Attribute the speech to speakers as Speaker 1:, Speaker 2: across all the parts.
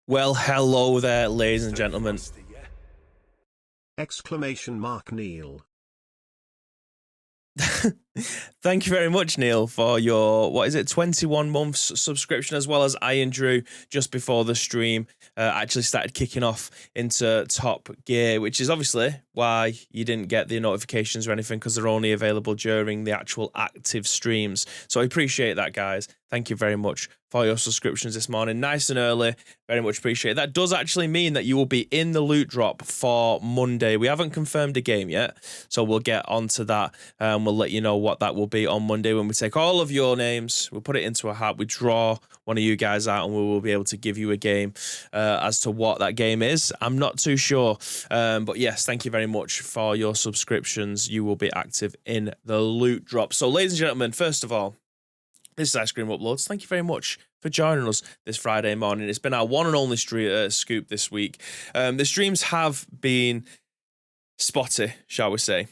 Speaker 1: Well, hello there, ladies and gentlemen.
Speaker 2: Exclamation mark Neil.
Speaker 1: Thank you very much, Neil, for your, 21 months subscription, as well as Iron Drew just before the stream actually started kicking off into top gear, which is obviously why you didn't get the notifications or anything, because they're only available during the actual active streams. So I appreciate that, guys. Thank you very much for your subscriptions this morning. Nice and early. Very much appreciate it. That does actually mean that you will be in the loot drop for Monday. We haven't confirmed a game yet, so we'll get onto that. We'll let you know what that will be on Monday when we take all of your names, we'll put it into a hat, we draw one of you guys out, and we will be able to give you a game. As to what that game is, I'm not too sure. But yes, thank you very much for your subscriptions. You will be active in the loot drop. So, ladies and gentlemen, first of all, this is Ice Cream Uploads. Thank you very much for joining us this Friday morning. It's been our one and only scoop this week. The streams have been spotty, shall we say.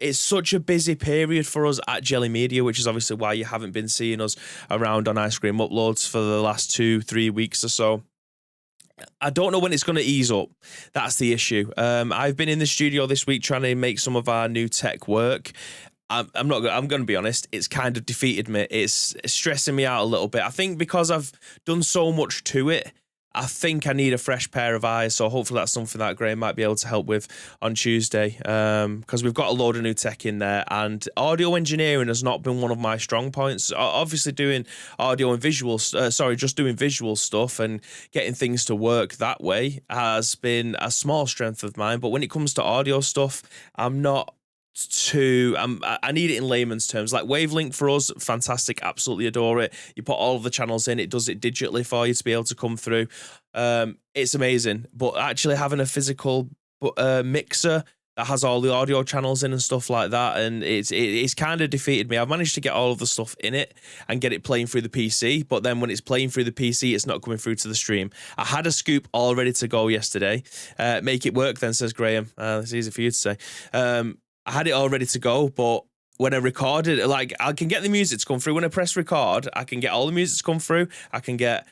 Speaker 1: It's such a busy period for us at Jelly Media, which is obviously why you haven't been seeing us around on Ice Cream Uploads for the last 2-3 weeks or so. I don't know when it's going to ease up. That's the issue. I've been in the studio this week trying to make some of our new tech work. I'm going to be honest, it's kind of defeated me. It's stressing me out a little bit. I think because I've done so much to it, I think I need a fresh pair of eyes. So hopefully that's something that Graham might be able to help with on Tuesday. Because we've got a load of new tech in there, and audio engineering has not been one of my strong points. Obviously doing audio and visuals, just doing visual stuff and getting things to work that way has been a small strength of mine. But when it comes to audio stuff, I'm not I need it in layman's terms. Like Wavelink for us, fantastic, absolutely adore it. You put all of the channels in, it does it digitally for you to be able to come through. It's amazing. But actually having a physical mixer that has all the audio channels in and stuff like that, and it's kind of defeated me. I've managed to get all of the stuff in it and get it playing through the PC, but then when it's playing through the PC, it's not coming through to the stream. I had a scoop all ready to go yesterday. Make it work then, says Graham. It's easy for you to say. I had it all ready to go, but when I recorded, like, I can get the music to come through. When I press record, I can get all the music to come through. I can get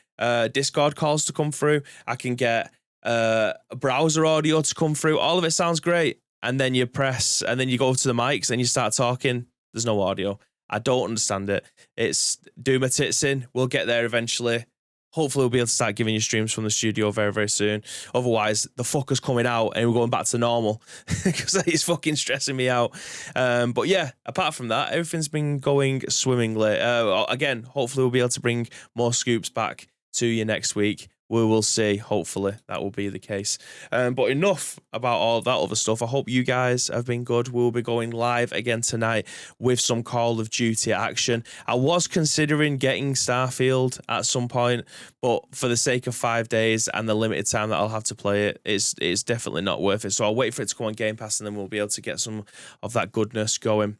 Speaker 1: Discord calls to come through. I can get browser audio to come through. All of it sounds great. And then you press, and then you go to the mics and you start talking. There's no audio. I don't understand it. It's do my tits in. We'll get there eventually. Hopefully we'll be able to start giving you streams from the studio very, very soon. Otherwise, the fucker's coming out and we're going back to normal because it's fucking stressing me out. But yeah, apart from that, everything's been going swimmingly. Again, hopefully we'll be able to bring more scoops back to you next week. We will see. Hopefully that will be the case. But enough about all that other stuff. I hope you guys have been good. We'll be going live again tonight with some Call of Duty action. I was considering getting Starfield at some point, but for the sake of 5 days and the limited time that I'll have to play it, it's definitely not worth it. So I'll wait for it to come on Game Pass, and then we'll be able to get some of that goodness going.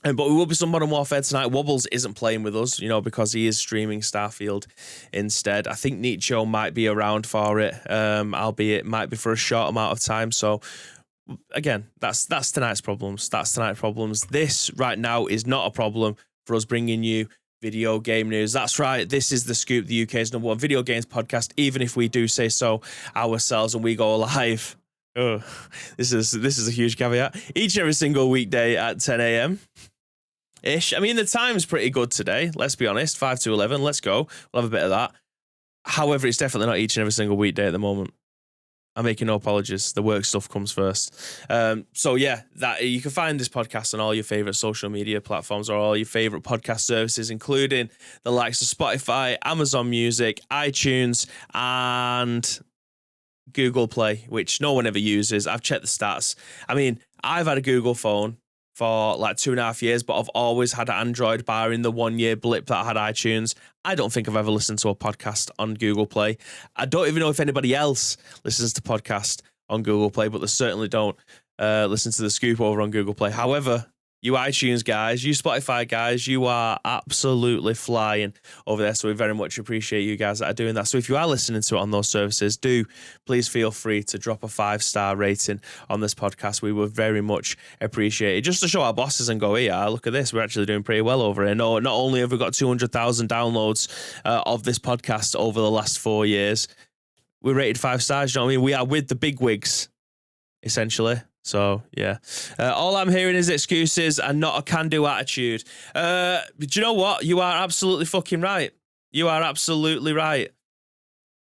Speaker 1: But we will be some Modern Warfare tonight. Wobbles isn't playing with us, because he is streaming Starfield instead. I think Nietzsche might be around for it, albeit it might be for a short amount of time. So, again, that's tonight's problems. This, right now, is not a problem for us bringing you video game news. That's right. This is The Scoop, the UK's #1 video games podcast, even if we do say so ourselves and we go live. Oh, this is a huge caveat. Each and every single weekday at 10 a.m. ish. I mean, the time's pretty good today. Let's be honest. 5 to 11. Let's go. We'll have a bit of that. However, it's definitely not each and every single weekday at the moment. I'm making no apologies. The work stuff comes first. So yeah, that you can find this podcast on all your favorite social media platforms or all your favorite podcast services, including the likes of Spotify, Amazon Music, iTunes, and Google Play, which no one ever uses. I've checked the stats. I mean, I've had a Google phone for like 2.5 years, but I've always had an Android, barring the 1 year blip that I had iTunes. I don't think I've ever listened to a podcast on Google Play. I don't even know if anybody else listens to podcasts on Google Play, but they certainly don't listen to The Scoop over on Google Play. However, you iTunes guys, you Spotify guys, you are absolutely flying over there. So we very much appreciate you guys that are doing that. So if you are listening to it on those services, do please feel free to drop a 5-star rating on this podcast. We would very much appreciate it. Just to show our bosses and go, yeah, look at this. We're actually doing pretty well over here. No, not only have we got 200,000 downloads of this podcast over the last 4 years, we rated 5 stars. You know what I mean? We are with the big wigs, essentially. So, yeah. All I'm hearing is excuses and not a can-do attitude. Do you know what? You are absolutely fucking right. You are absolutely right.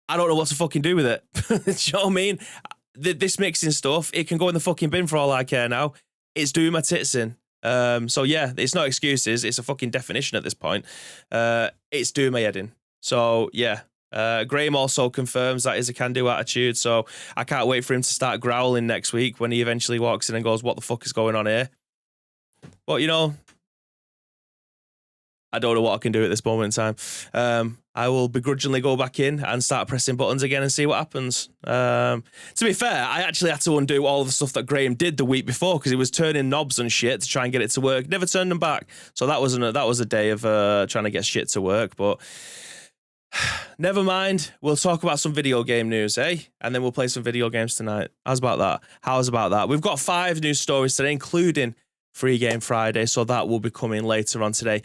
Speaker 1: I don't know what to fucking do with it. Do you know what I mean? This mixing stuff, it can go in the fucking bin for all I care now. It's doing my tits in. So, yeah, it's not excuses. It's a fucking definition at this point. It's doing my head in. So, yeah. Graham also confirms that is a can-do attitude, so I can't wait for him to start growling next week when he eventually walks in and goes, what the fuck is going on here? But, you know, I don't know what I can do at this moment in time. I will begrudgingly go back in and start pressing buttons again and see what happens. To be fair, I actually had to undo all of the stuff that Graham did the week before because he was turning knobs and shit to try and get it to work. Never turned them back. So that was a day of trying to get shit to work, but... Never mind. We'll talk about some video game news, eh? And then we'll play some video games tonight. How's about that? We've got 5 news stories today, including Free Game Friday, so that will be coming later on today.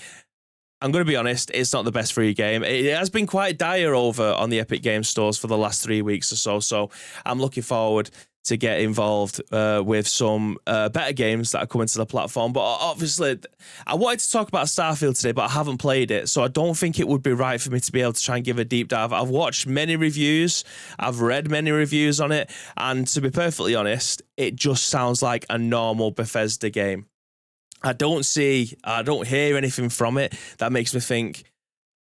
Speaker 1: I'm going to be honest, it's not the best free game. It has been quite dire over on the Epic Games stores for the last 3 weeks or so, so I'm looking forward to get involved with some better games that are coming to the platform. But obviously, I wanted to talk about Starfield today, but I haven't played it, so I don't think it would be right for me to be able to try and give a deep dive. I've watched many reviews, I've read many reviews on it, and to be perfectly honest, it just sounds like a normal Bethesda game. I don't hear anything from it that makes me think,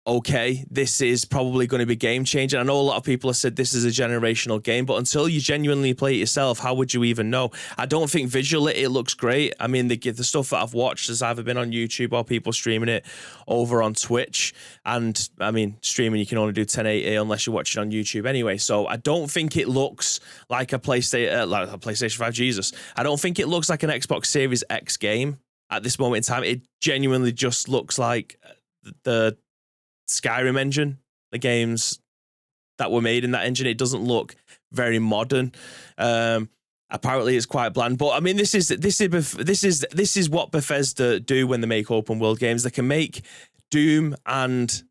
Speaker 1: okay, this is probably going to be game changing. I know a lot of people have said this is a generational game, but until you genuinely play it yourself, how would you even know? I don't think visually it looks great. I mean, the stuff that I've watched has either been on YouTube or people streaming it over on Twitch. And I mean, streaming, you can only do 1080 unless you watch it on YouTube anyway. So I don't think it looks like a PlayStation 5, Jesus. I don't think it looks like an Xbox Series X game at this moment in time. It genuinely just looks like the Skyrim engine, the games that were made in that engine. It doesn't look very modern. Apparently, it's quite bland. But I mean, this is what Bethesda do when they make open world games. They can make Doom and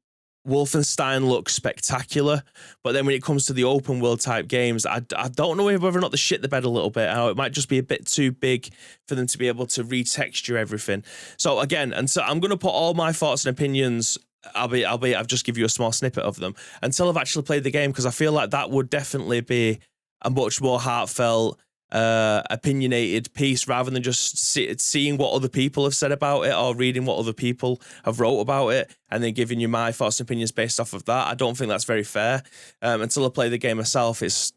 Speaker 1: Wolfenstein look spectacular, but then when it comes to the open world type games, I don't know whether or not they shit the bed a little bit. It might just be a bit too big for them to be able to retexture everything. So again, and so I'm going to put all my thoughts and opinions, I've just give you a small snippet of them until I've actually played the game, because I feel like that would definitely be a much more heartfelt, opinionated piece rather than just seeing what other people have said about it or reading what other people have wrote about it and then giving you my thoughts and opinions based off of that. I don't think that's very fair. Until I play the game myself, it's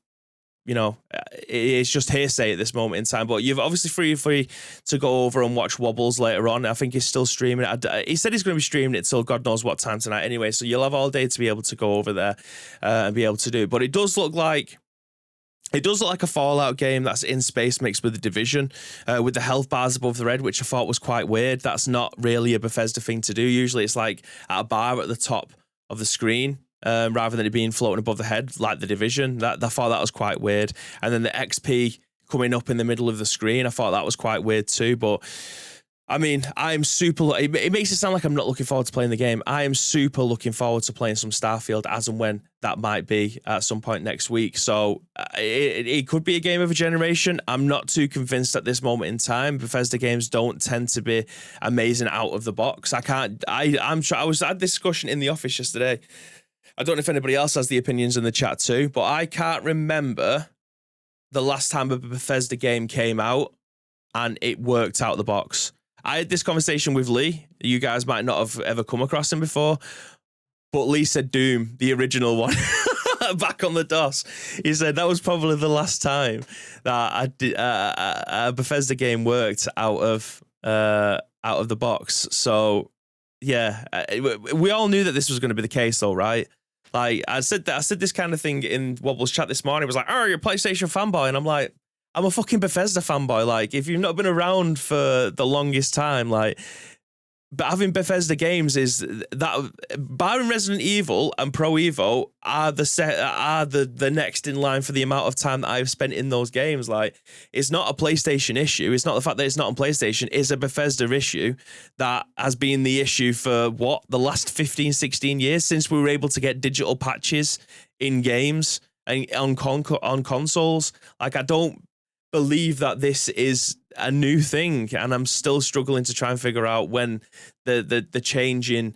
Speaker 1: just hearsay at this moment in time. But you've obviously free to go over and watch Wobbles later on. I think he's still streaming it. He said he's going to be streaming it till God knows what time tonight anyway, so you'll have all day to be able to go over there and be able to do it. But it does look like a Fallout game that's in space mixed with the Division, with the health bars above the red, which I thought was quite weird. That's not really a Bethesda thing to do. Usually it's like at a bar at the top of the screen, rather than it being floating above the head like the Division. I thought that was quite weird. And then the XP coming up in the middle of the screen, I thought that was quite weird too. But I mean, I'm super... It makes it sound like I'm not looking forward to playing the game. I am super looking forward to playing some Starfield as and when that might be at some point next week. So it could be a game of a generation. I'm not too convinced at this moment in time. Bethesda games don't tend to be amazing out of the box. I had this discussion in the office yesterday. I don't know if anybody else has the opinions in the chat too, but I can't remember the last time a Bethesda game came out and it worked out of the box. I had this conversation with Lee. You guys might not have ever come across him before, but Lee said Doom, the original one, back on the DOS. He said that was probably the last time that a Bethesda game worked out of the box. So yeah, we all knew that this was going to be the case, though, right? Like I said this kind of thing in Wobble's chat this morning. It was like, "Oh, you're a PlayStation fanboy," and I'm like, I'm a fucking Bethesda fanboy. Like, if you've not been around for the longest time, like, but having Bethesda games is that, barring Resident Evil and Pro Evo, are the next in line for the amount of time that I've spent in those games. Like, it's not a PlayStation issue. It's not the fact that it's not on PlayStation. It's a Bethesda issue that has been the issue for the last 15, 16 years since we were able to get digital patches in games and on consoles. Like, I don't believe that this is a new thing, and I'm still struggling to try and figure out when the changing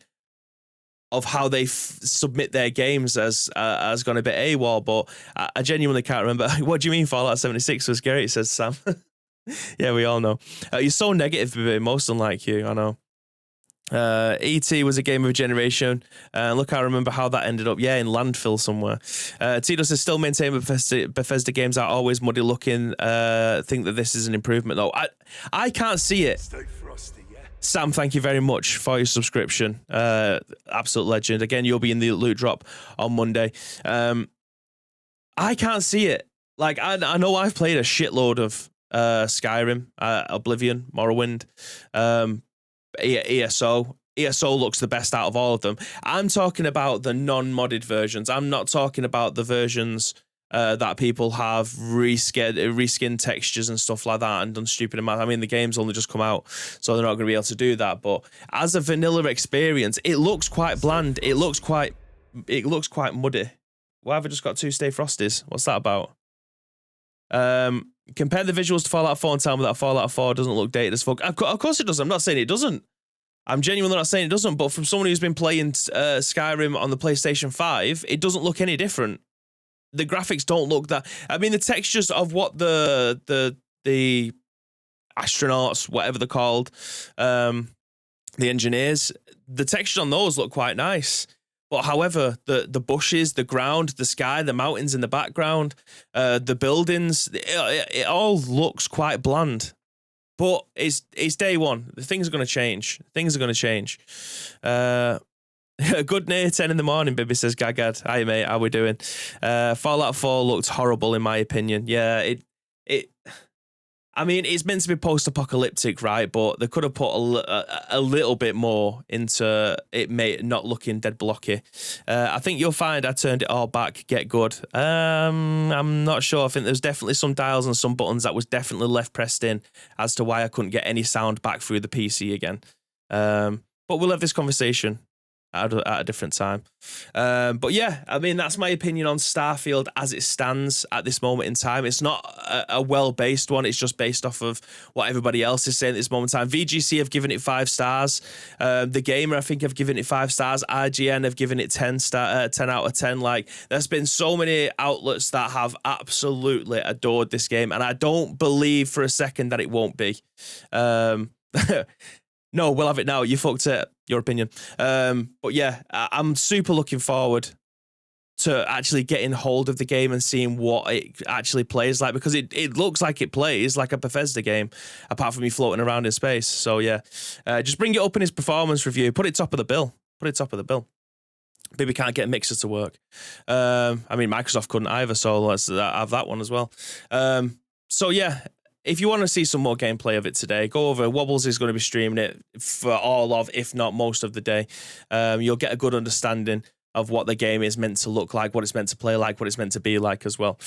Speaker 1: of how they submit their games has gone a bit AWOL. But I genuinely can't remember. What do you mean Fallout 76 was great, says Sam? Yeah, we all know. You're so negative, most unlike you, I know. E.T. was a game of a generation. Look, I remember how that ended up. Yeah, in landfill somewhere. Tito says, still maintain Bethesda games are always muddy looking. Think that this is an improvement, though. I can't see it. Stay frosty, yeah. Sam, thank you very much for your subscription. Absolute legend. Again, you'll be in the loot drop on Monday. I can't see it. Like, I know I've played a shitload of Skyrim, Oblivion, Morrowind, ESO looks the best out of all of them. I'm talking about the non-modded versions. I'm not talking about the versions that people have reskinned textures and stuff like that and done stupid amounts. I mean, the game's only just come out, so they're not going to be able to do that. But as a vanilla experience, it looks quite bland. It looks quite muddy. Why have I just got 2 Stay Frosties? What's that about? Compare the visuals to Fallout 4 and tell me that Fallout 4 doesn't look dated as fuck. Of course it does. I'm not saying it doesn't. I'm genuinely not saying it doesn't, but from someone who's been playing Skyrim on the PlayStation 5, it doesn't look any different. The graphics don't look that... I mean, the textures of what the astronauts, whatever they're called, the engineers, the textures on those look quite nice. But however, the bushes, the ground, the sky, the mountains in the background, the buildings, it all looks quite bland. But it's day one. Things are going to change. Good day, 10 in the morning, Bibby says Gagad. Hi, mate. How we doing? Fallout 4 looked horrible, in my opinion. Yeah, I mean, it's meant to be post-apocalyptic, right? But they could have put a little bit more into it, not looking dead blocky. I think you'll find I turned it all back. Get good. I'm not sure. I think there's definitely some dials and some buttons that was definitely left pressed in as to why I couldn't get any sound back through the PC again. But we'll have this conversation at a different time. But yeah, I mean, that's my opinion on Starfield as it stands at this moment in time. It's not a well-based one. It's just based off of what everybody else is saying at this moment in time. VGC have given it 5 stars. The Gamer, I think, have given it 5 stars. IGN have given it 10 out of 10. Like, there's been so many outlets that have absolutely adored this game, and I don't believe for a second that it won't be. No, we'll have it now. You fucked it. Your opinion. But yeah, I'm super looking forward to actually getting hold of the game and seeing what it actually plays like, because it looks like it plays like a Bethesda game, apart from me floating around in space. So yeah, just bring it up in his performance review. Put it top of the bill. Maybe can't get a mixer to work. I mean, Microsoft couldn't either, so let's have that one as well. So yeah, if you want to see some more gameplay of it today, go over. Wobbles is going to be streaming it for all of, if not most of the day. You'll get a good understanding of what the game is meant to look like, what it's meant to play like, what it's meant to be like as well.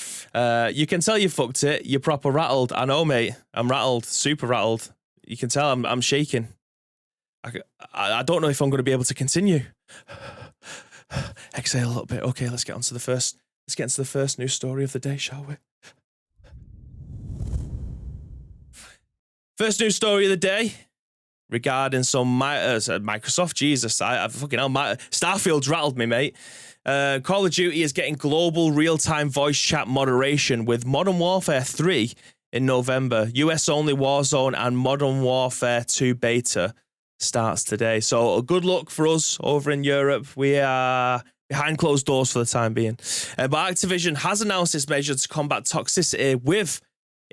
Speaker 1: You can tell you fucked it. You're proper rattled. I know, mate. I'm rattled, super rattled. You can tell I'm shaking. I don't know if I'm going to be able to continue. Exhale a little bit. Okay, let's get into the first news story of the day, shall we? First news story of the day regarding some Microsoft. Jesus, I fucking hell. Starfield's rattled me, mate. Call of Duty is getting global real-time voice chat moderation with Modern Warfare 3 in November. US-only Warzone and Modern Warfare 2 beta starts today. So a good luck for us over in Europe. We are behind closed doors for the time being. But Activision has announced its measure to combat toxicity with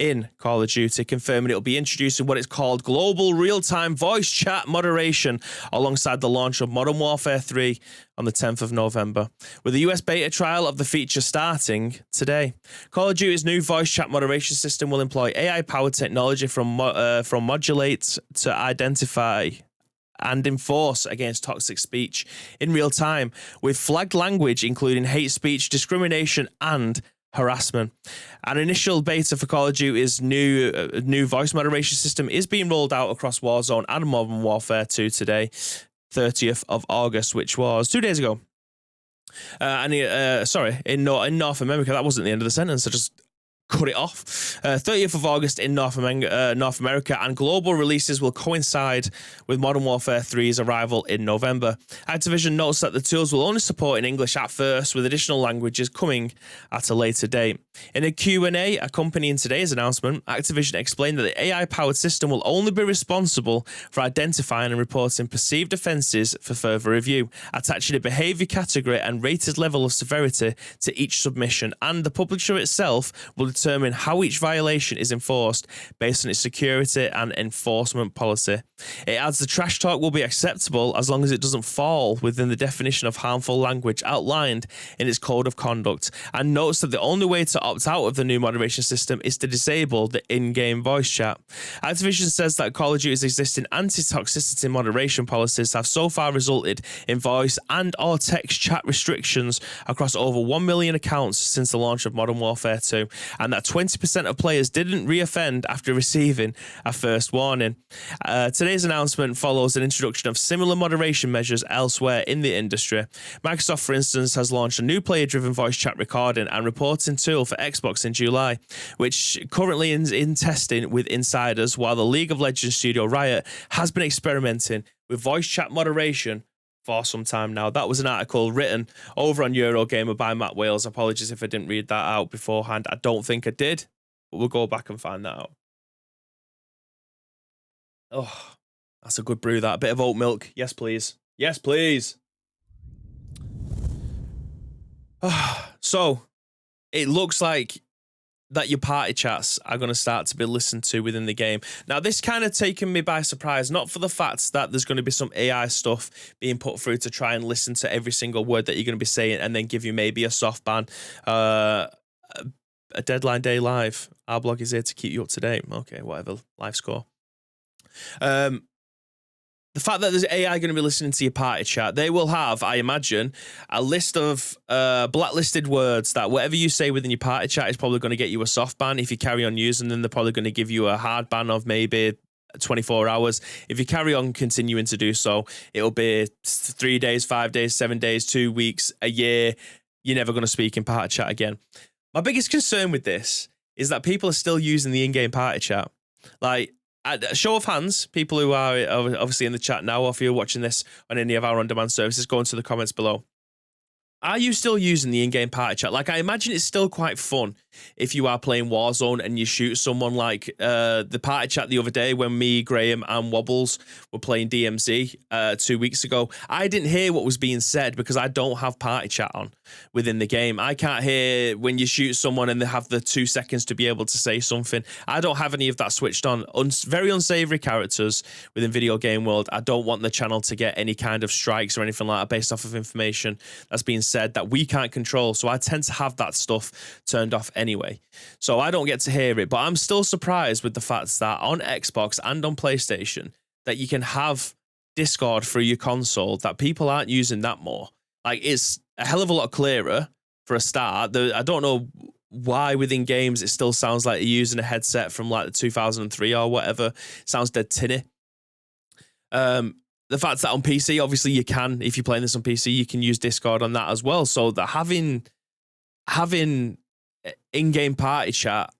Speaker 1: in Call of Duty, confirming it'll be introducing what it's called global real-time voice chat moderation alongside the launch of Modern Warfare 3 on the 10th of November, with the US beta trial of the feature starting today. Call of Duty's new voice chat moderation system will employ AI-powered technology from modulate to identify and enforce against toxic speech in real time, with flagged language including hate speech, discrimination, and harassment. An initial beta for Call of Duty's new voice moderation system is being rolled out across Warzone and Modern Warfare 2 today, 30th of August, which was 2 days ago. In North America, that wasn't the end of the sentence. I just cut it off. 30th of August in North America, and global releases will coincide with Modern Warfare 3's arrival in November. Activision notes that the tools will only support in English at first, with additional languages coming at a later date. In a Q&A accompanying today's announcement, Activision explained that the AI-powered system will only be responsible for identifying and reporting perceived offences for further review, attaching a behaviour category and rated level of severity to each submission, and the publisher itself will determine how each violation is enforced based on its security and enforcement policy. It adds the trash talk will be acceptable as long as it doesn't fall within the definition of harmful language outlined in its code of conduct, and notes that the only way to opt out of the new moderation system is to disable the in-game voice chat. Activision says that Call of Duty's existing anti-toxicity moderation policies have so far resulted in voice and or text chat restrictions across over 1 million accounts since the launch of Modern Warfare 2, and that 20% of players didn't reoffend after receiving a first warning. Today's announcement follows an introduction of similar moderation measures elsewhere in the industry. Microsoft, for instance, has launched a new player-driven voice chat recording and reporting tool for Xbox in July, which currently is in testing with insiders, while the League of Legends studio Riot has been experimenting with voice chat moderation for some time now. That was an article written over on Eurogamer by Matt Wales. Apologies if I didn't read that out beforehand. I don't think I did, but we'll go back and find that out. Oh, that's a good brew, that. A bit of oat milk. Yes, please. Yes, please. So, it looks like that your party chats are going to start to be listened to within the game. Now, this kind of taken me by surprise, not for the fact that there's going to be some AI stuff being put through to try and listen to every single word that you're going to be saying and then give you maybe a soft ban. A deadline day live. Our blog is here to keep you up to date. Okay, whatever. Live score. The fact that there's AI going to be listening to your party chat, they will have, I imagine, a list of blacklisted words that whatever you say within your party chat is probably going to get you a soft ban. If you carry on using them, they're probably going to give you a hard ban of maybe 24 hours. If you carry on continuing to do so, it'll be 3 days, 5 days, 7 days, 2 weeks, a year. You're never going to speak in party chat again. My biggest concern with this is that people are still using the in-game party chat. Like, a show of hands, people who are obviously in the chat now, or if you're watching this on any of our on-demand services, go into the comments below. Are you still using the in-game party chat? Like, I imagine it's still quite fun if you are playing Warzone and you shoot someone, like the party chat the other day when me, Graham, and Wobbles were playing DMZ 2 weeks ago. I didn't hear what was being said because I don't have party chat on within the game. I can't hear when you shoot someone and they have the 2 seconds to be able to say something. I don't have any of that switched on. Very unsavory characters within video game world. I don't want the channel to get any kind of strikes or anything like that based off of information that's being said that we can't control. So I tend to have that stuff turned off anyway. So I don't get to hear it, but I'm still surprised with the fact that on Xbox and on PlayStation that you can have Discord through your console, that people aren't using that more. Like, it's a hell of a lot clearer for a start. I don't know why within games it still sounds like you're using a headset from like the 2003 or whatever. It sounds dead tinny. The fact that on PC, obviously you can, if you're playing this on PC, you can use Discord on that as well. So that having in-game party chat,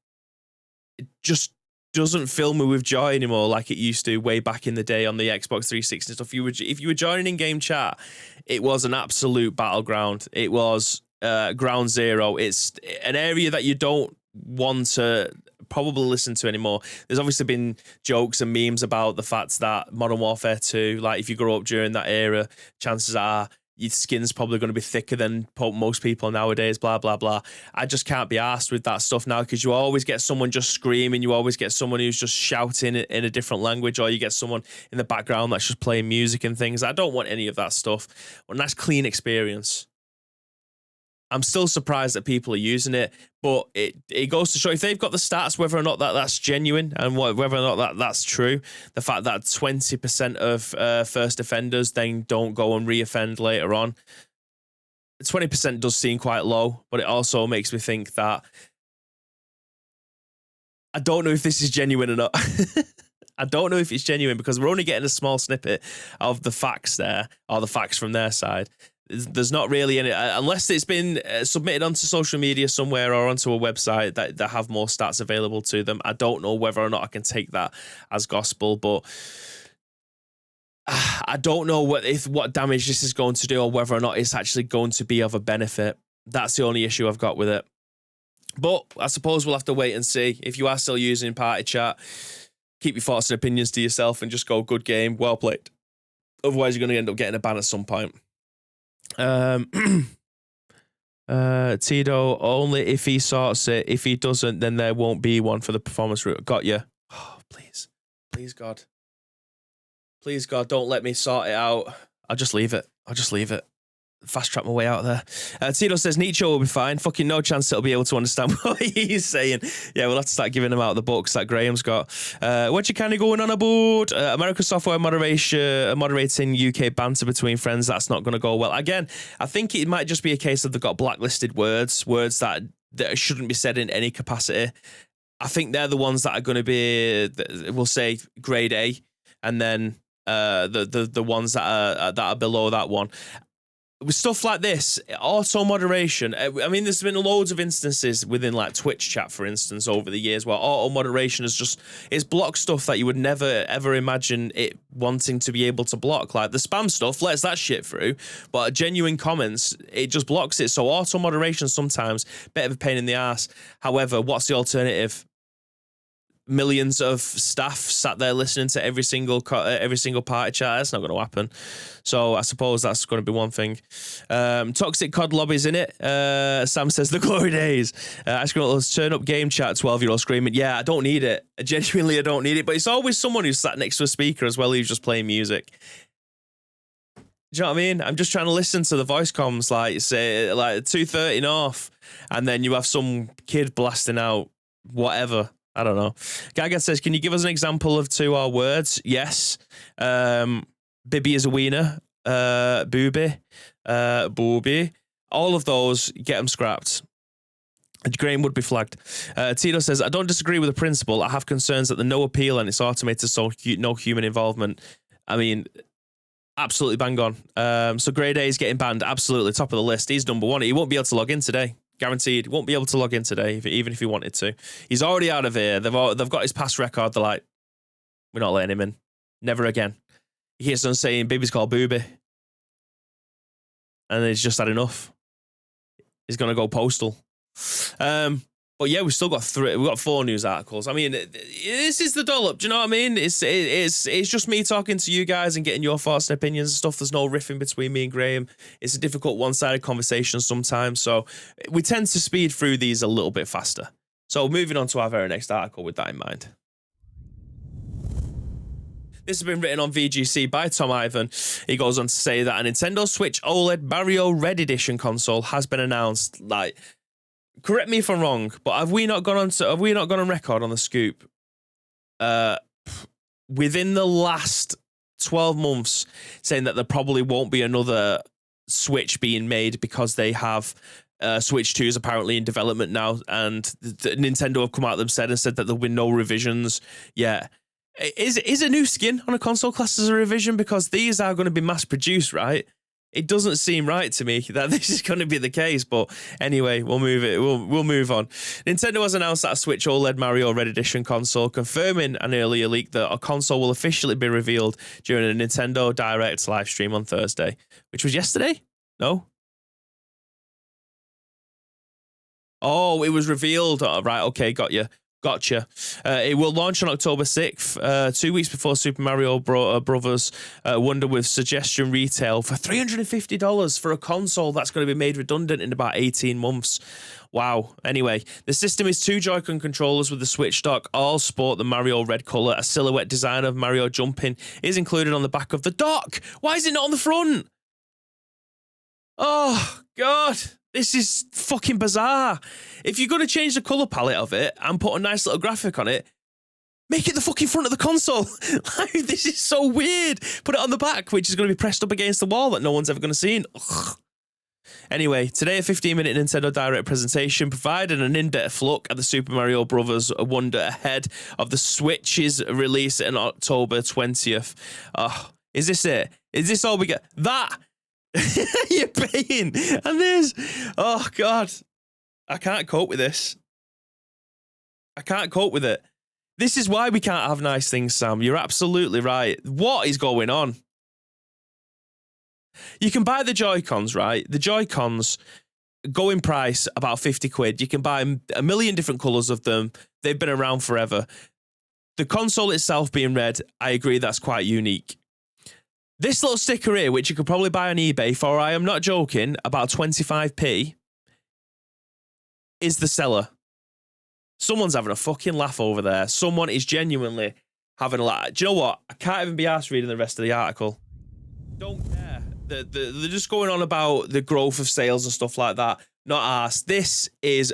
Speaker 1: it just doesn't fill me with joy anymore like it used to way back in the day on the Xbox 360 and stuff. If you were joining in-game chat, it was an absolute battleground. It was ground zero. It's an area that you don't want to probably listen to anymore. There's obviously been jokes and memes about the fact that Modern Warfare 2, like if you grew up during that era, chances are your skin's probably going to be thicker than most people nowadays, blah, blah, blah. I just can't be arsed with that stuff now, because you always get someone just screaming. You always get someone who's just shouting in a different language, or you get someone in the background that's just playing music and things. I don't want any of that stuff. I want a nice, clean experience. I'm still surprised that people are using it, but it goes to show, if they've got the stats, whether or not that's genuine and whether or not that's true. The fact that 20% of first offenders then don't go and reoffend later on. 20% does seem quite low, but it also makes me think that I don't know if this is genuine or not. I don't know if it's genuine, because we're only getting a small snippet of the facts there, or the facts from their side. There's not really any, unless it's been submitted onto social media somewhere or onto a website that have more stats available to them. I don't know whether or not I can take that as gospel, but I don't know what damage this is going to do, or whether or not it's actually going to be of a benefit. That's the only issue I've got with it. But I suppose we'll have to wait and see. If you are still using Party Chat, keep your thoughts and opinions to yourself and just go, good game, well played. Otherwise, you're going to end up getting a ban at some point. Tito, only if he sorts it. If he doesn't, then there won't be one for the performance route. Got you. Oh, please God, don't let me sort it out. I'll just leave it. Fast track my way out there. Tito says Nietzsche will be fine. Fucking no chance it'll be able to understand what he's saying. Yeah, we'll have to start giving him out the books that Graham's got. What you kind of going on about? American software moderating UK banter between friends. That's not going to go well. Again, I think it might just be a case of they've got blacklisted words that shouldn't be said in any capacity. I think they're the ones that are going to be, we'll say, grade A, and then the ones that are below that one. With stuff like this, auto moderation, I mean, there's been loads of instances within like Twitch chat, for instance, over the years where auto moderation it's blocked stuff that you would never ever imagine it wanting to be able to block. Like the spam stuff lets that shit through, but genuine comments, it just blocks it. So auto moderation sometimes bit of a pain in the ass. However, what's the alternative? Millions of staff sat there listening to every single party chat. That's not going to happen. So I suppose that's going to be one thing. Toxic COD lobbies in it. Sam says the glory days. Let's turn up game chat. 12-year-old screaming. Yeah, I don't need it. Genuinely, I don't need it. But it's always someone who's sat next to a speaker as well, who's just playing music. Do you know what I mean? I'm just trying to listen to the voice comms, like say like 2:30 off, and then you have some kid blasting out whatever. I don't know. Gaga says, can you give us an example of 2 or words? Yes. Bibby is a wiener. Booby. Booby. All of those, get them scrapped. Graham would be flagged. Tito says, I don't disagree with the principle. I have concerns that the no appeal and it's automated, so no human involvement. I mean, absolutely bang on. So Grade A is getting banned. Absolutely. Top of the list. He's number 1. He won't be able to log in today. Guaranteed. Won't be able to log in today, even if he wanted to. He's already out of here. They've got his past record. They're like, we're not letting him in. Never again. He hears someone saying, baby's called Booby. And he's just had enough. He's going to go postal. But yeah, we've still got 4 news articles. I mean, this is the dollop. Do you know what I mean? It's just me talking to you guys and getting your thoughts and opinions and stuff. There's no riffing between me and Graham. It's a difficult one-sided conversation sometimes. So we tend to speed through these a little bit faster. So moving on to our very next article with that in mind. This has been written on VGC by Tom Ivan. He goes on to say that a Nintendo Switch OLED Mario Red Edition console has been announced. Like, correct me if I'm wrong, but have we not gone on record on the scoop within the last 12 months saying that there probably won't be another Switch being made because they have Switch 2 is apparently in development now, and Nintendo have come out and said that there'll be no revisions yet. Is a new skin on a console classed as a revision? Because these are going to be mass produced, right? It doesn't seem right to me that this is going to be the case, but anyway, we'll move on. Nintendo has announced that a Switch OLED Mario Red Edition console, confirming an earlier leak that a console will officially be revealed during a Nintendo Direct live stream on Thursday, which was yesterday? No? Oh, it was revealed. Oh, right, okay, got you. Gotcha. It will launch on October 6th, 2 weeks before Super Mario Brothers Wonder, with suggestion retail for $350 for a console that's going to be made redundant in about 18 months. Wow. Anyway, the system is 2 Joy-Con controllers with the Switch dock. All sport the Mario red color. A silhouette design of Mario jumping is included on the back of the dock. Why is it not on the front? Oh, God. This is fucking bizarre. If you're going to change the color palette of it and put a nice little graphic on it, make it the fucking front of the console. Like, this is so weird. Put it on the back, which is going to be pressed up against the wall that no one's ever going to see. Ugh. Anyway, today a 15-minute Nintendo Direct presentation provided an in-depth look at the Super Mario Bros. Wonder ahead of the Switch's release on October 20th. Is this it? Is this all we get? That... You're paying, and this, oh God, I can't cope with this. I can't cope with it. This is why we can't have nice things, Sam. You're absolutely right. What is going on? You can buy the Joy-Cons, right? The Joy-Cons go in price about 50 quid. You can buy a million different colours of them. They've been around forever. The console itself being red, I agree, that's quite unique. This little sticker here, which you could probably buy on eBay for, I am not joking, about 25p, is the seller. Someone's having a fucking laugh over there. Someone is genuinely having a laugh. Do you know what? I can't even be arsed reading the rest of the article. Don't care. They're just going on about the growth of sales and stuff like that. Not arsed. This is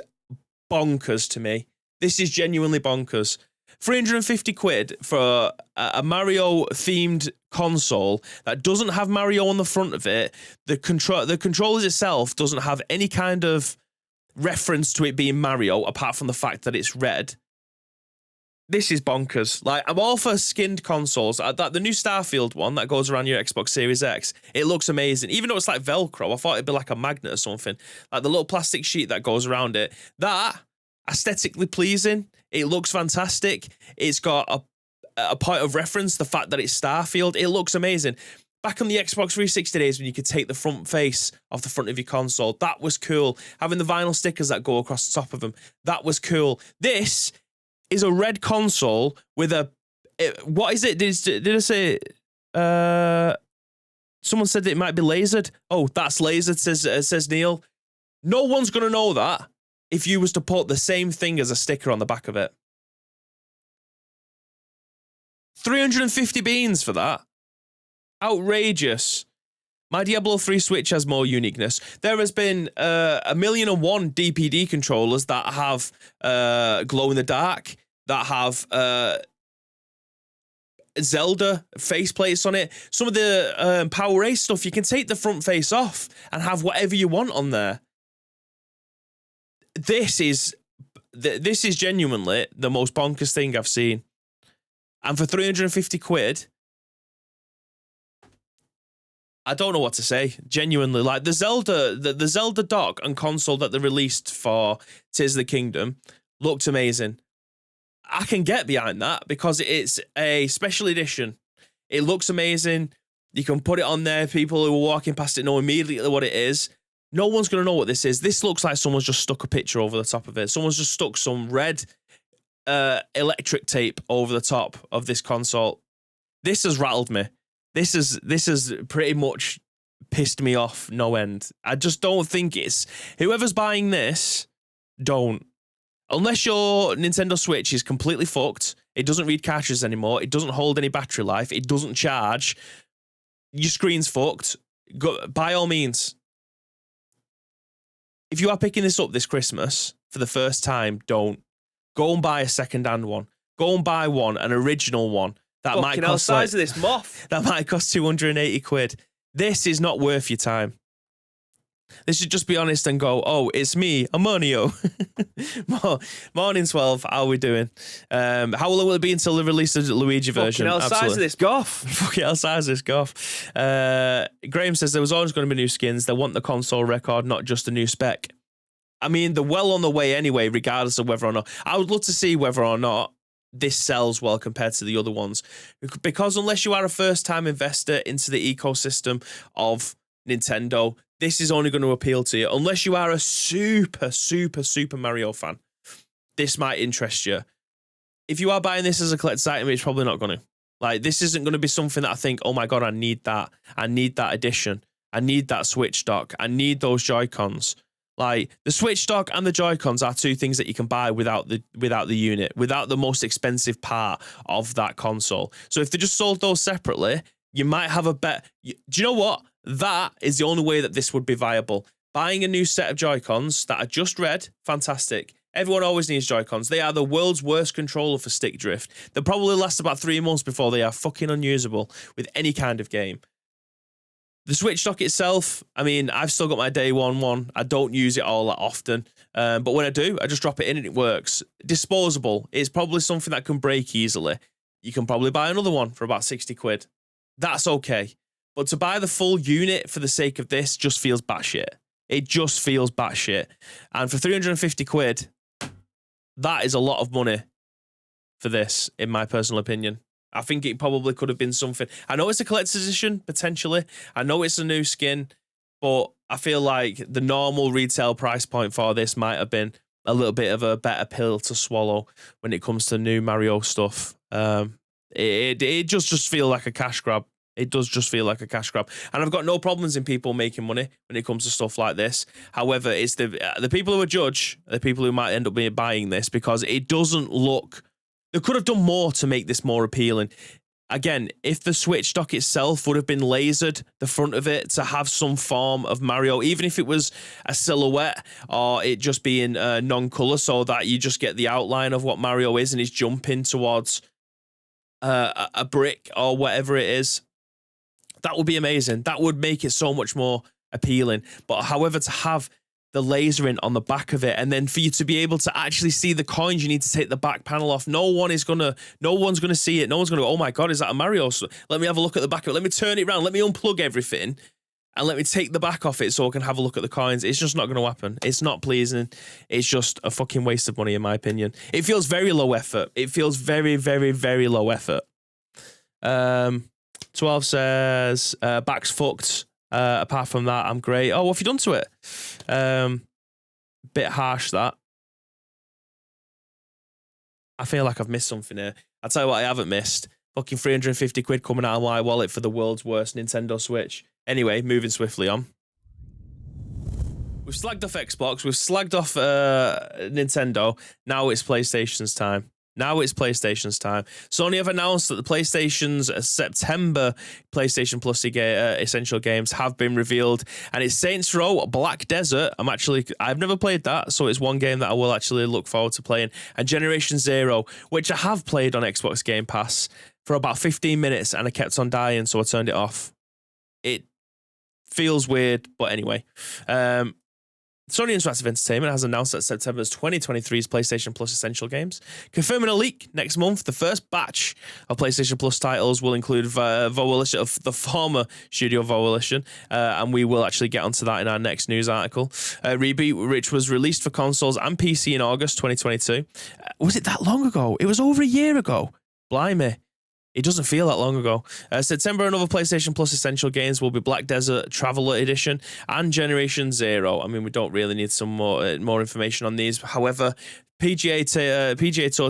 Speaker 1: bonkers to me. This is genuinely bonkers. 350 quid for a Mario-themed console that doesn't have Mario on the front of it. The controllers itself doesn't have any kind of reference to it being Mario, apart from the fact that it's red. This is bonkers. Like, I'm all for skinned consoles. The new Starfield one that goes around your Xbox Series X, it looks amazing. Even though it's like Velcro, I thought it'd be like a magnet or something. Like the little plastic sheet that goes around it. That, aesthetically pleasing. It looks fantastic. It's got a point of reference, the fact that it's Starfield. It looks amazing. Back on the Xbox 360 days when you could take the front face off the front of your console, that was cool. Having the vinyl stickers that go across the top of them, that was cool. This is a red console with a... What is it? Did I say... Someone said it might be lasered. Oh, that's lasered, says Neil. No one's going to know that if you was to put the same thing as a sticker on the back of it. 350 beans for that. Outrageous. My Diablo 3 Switch has more uniqueness. There has been 1,000,001 DPD controllers that have glow in the dark, that have Zelda faceplates on it. Some of the Power Ace stuff, you can take the front face off and have whatever you want on there. This is genuinely the most bonkers thing I've seen. And for 350 quid, I don't know what to say. Genuinely, like the Zelda dock and console that they released for Tears of the Kingdom looked amazing. I can get behind that because it's a special edition. It looks amazing. You can put it on there. People who are walking past it know immediately what it is. No one's going to know what this is. This looks like someone's just stuck a picture over the top of it. Someone's just stuck some red electric tape over the top of this console. This has rattled me. This has pretty much pissed me off no end. I just don't think it's... Whoever's buying this, don't. Unless your Nintendo Switch is completely fucked, it doesn't read cartridges anymore, it doesn't hold any battery life, it doesn't charge, your screen's fucked, by all means. If you are picking this up this Christmas for the first time, don't. Go and buy a second-hand one. Go and buy one, an original one. That
Speaker 2: Fucking
Speaker 1: might cost
Speaker 2: size of this moth.
Speaker 1: That might cost 280 quid. This is not worth your time. They should just be honest and go, oh, it's me, Amonio. Morning 12, how are we doing? How will it be until the release of the Luigi version?
Speaker 2: Fucking hell, size of this goth.
Speaker 1: Fucking hell, size of this goth. Graham says there was always going to be new skins. They want the console record, not just a new spec. I mean, they're well on the way anyway, regardless of whether or not... I would love to see whether or not this sells well compared to the other ones. Because unless you are a first-time investor into the ecosystem of Nintendo, this is only going to appeal to you. Unless you are a super, super, super Mario fan, this might interest you. if you are buying this as a collector's item, it's probably not going to. Like, this isn't going to be something that I think, oh my God, I need that. I need that edition. I need that Switch dock. I need those Joy-Cons. Like, the Switch dock and the Joy-Cons are two things that you can buy without the unit, without the most expensive part of that console. So if they just sold those separately, you might have a bet. Do you know what? That is the only way that this would be viable. Buying a new set of Joy-Cons that are just red, fantastic. Everyone always needs Joy-Cons. They are the world's worst controller for stick drift. They'll probably last about 3 months before they are fucking unusable with any kind of game. The Switch dock itself, I mean, I've still got my day one. I don't use it all that often. But when I do, I just drop it in and it works. Disposable. It's probably something that can break easily. You can probably buy another one for about 60 quid. That's okay. But to buy the full unit for the sake of this just feels batshit. It just feels batshit. And for 350 quid, that is a lot of money for this, in my personal opinion. I think it probably could have been something. I know it's a collector's edition, potentially. I know it's a new skin, but I feel like the normal retail price point for this might have been a little bit of a better pill to swallow when it comes to new Mario stuff. It just feels like a cash grab. It does just feel like a cash grab. And I've got no problems in people making money when it comes to stuff like this. However, it's the people who are judge, the people who might end up buying this, because it doesn't look... They could have done more to make this more appealing. Again, if the Switch dock itself would have been lasered, the front of it, to have some form of Mario, even if it was a silhouette or it just being non-color, so that you just get the outline of what Mario is and he's jumping towards a brick or whatever it is, that would be amazing. That would make it so much more appealing. But however, to have the lasering on the back of it, and then for you to be able to actually see the coins, you need to take the back panel off. No one's gonna see it. No one's gonna go, oh my God, is that a Mario? So let me have a look at the back of it. Let me turn it around. Let me unplug everything and let me take the back off it so I can have a look at the coins. It's just not going to happen. It's not pleasing. It's just a fucking waste of money, in my opinion. It feels very low effort. It feels very, very, very low effort. 12 says, back's fucked. Apart from that, I'm great. Oh, what have you done to it? Bit harsh, that. I feel like I've missed something here. I'll tell you what I haven't missed. Fucking 350 quid coming out of my wallet for the world's worst Nintendo Switch. Anyway, moving swiftly on. We've slagged off Xbox. We've slagged off Nintendo. Now it's PlayStation's time. Sony have announced that the PlayStation's September PlayStation Plus Essential Games have been revealed, and it's Saints Row Black Desert. I've never played that, so it's one game that I will actually look forward to playing, and Generation Zero, which I have played on Xbox Game Pass for about 15 minutes, and I kept on dying, so I turned it off. It feels weird, but anyway. Sony Interactive Entertainment has announced that September's 2023's PlayStation Plus Essential Games, confirming a leak next month. The first batch of PlayStation Plus titles will include Volition, of the former studio Volition, and we will actually get onto that in our next news article. Reboot, which was released for consoles and PC in August 2022. Was it that long ago? It was over a year ago. Blimey. It doesn't feel that long ago. September, another PlayStation Plus Essential Games will be Black Desert Traveler Edition and Generation Zero. I mean, we don't really need some more information on these. However, PGA Tour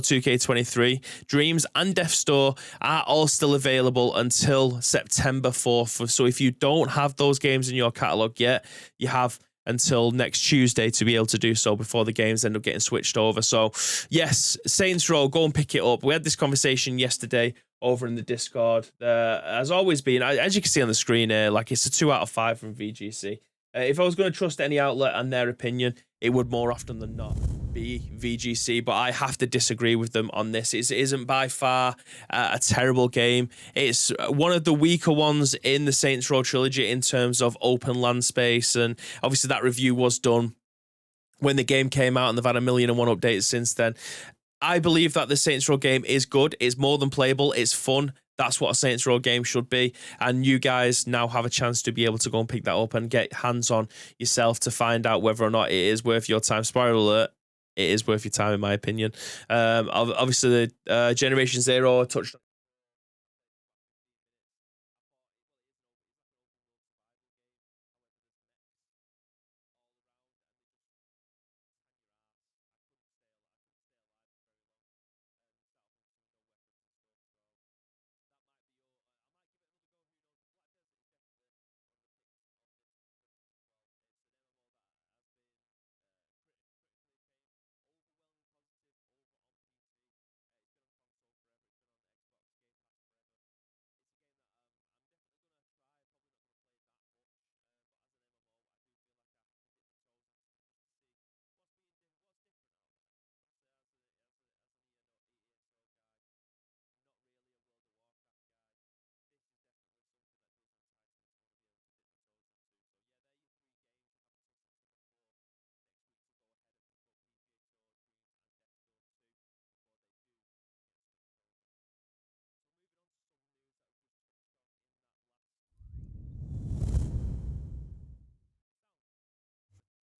Speaker 1: 2K23, Dreams, and Death Store are all still available until September 4th. So if you don't have those games in your catalogue yet, you have until next Tuesday to be able to do so before the games end up getting switched over. So yes, Saints Row, go and pick it up. We had this conversation yesterday over in the Discord. Has always been, as you can see on the screen here, like, it's a 2 out of 5 from VGC. If I was going to trust any outlet and their opinion, it would more often than not be VGC, but I have to disagree with them on this. It isn't by far a terrible game. It's one of the weaker ones in the Saints Row trilogy in terms of open land space, and obviously that review was done when the game came out, and they've had 1,000,001 updates since then. I believe that the Saints Row game is good. It's more than playable. It's fun. That's what a Saints Row game should be. And you guys now have a chance to be able to go and pick that up and get hands on yourself to find out whether or not it is worth your time. Spoiler alert, it is worth your time, in my opinion. Obviously, the Generation Zero touched on.